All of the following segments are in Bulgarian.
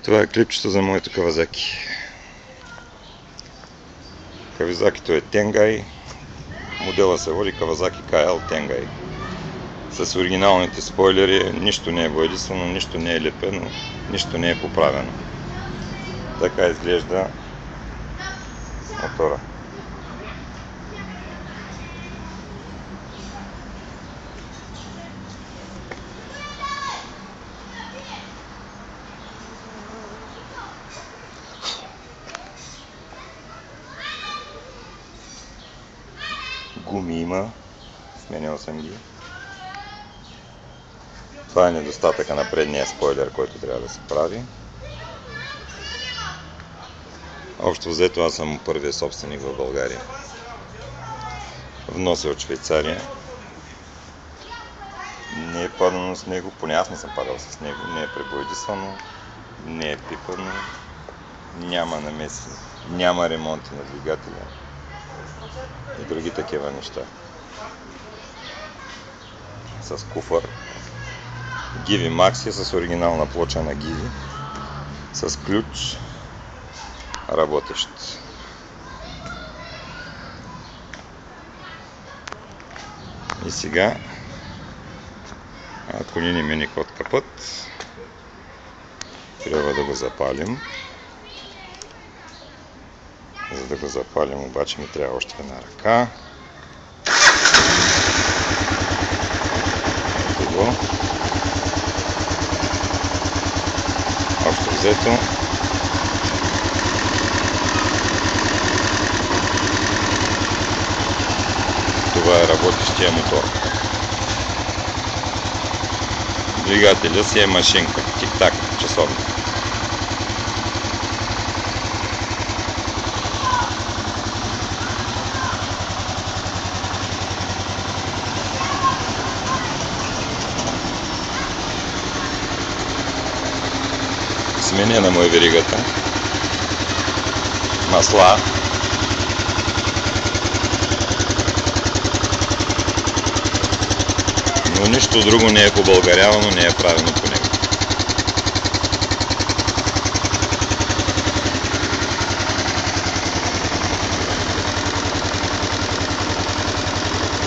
Това е клипчето за моето Кавазаки. Кавазакито е Тенгай. Модела се води Кавазаки KL Тенгай. С оригиналните спойлери, нищо не е боядисано, нищо не е лепено, нищо не е поправено. Така изглежда мотора. Гуми има, сменял съм ги. Това е недостатъка на предния спойлер, който трябва да се прави. Общо взето аз съм първият собственик в България. Внос е от Швейцария. Не е падано с него, поне аз не съм падал с него. Не е пребоядисвано, не е пипано, няма намеси, няма ремонти на двигателя и други такива неща. С куфър. Givi Maxi с оригинална плоча на Givi. С ключ. Работещ. И сега, ако ни мини код капът, трябва да го запалим. За да го запалим обаче ми трябва още една ръка. Ето го. Общо взето това е работещия мотор. Двигателя си е машинка, тик-так, часовник. Сменена му е веригата, масла, но нищо друго не е побългарявано, не е правено по него.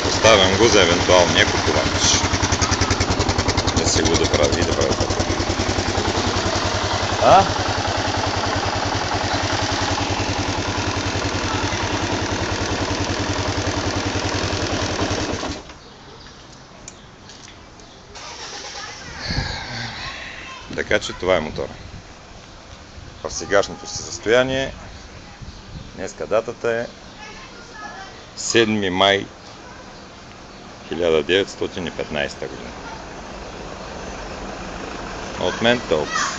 Оставям го за евентуалния купувач. Да се го доправи и да прави това. Така че това е мотора. В сегашното си състояние, днеска датата е 7 май 1915 година. От мен толкова.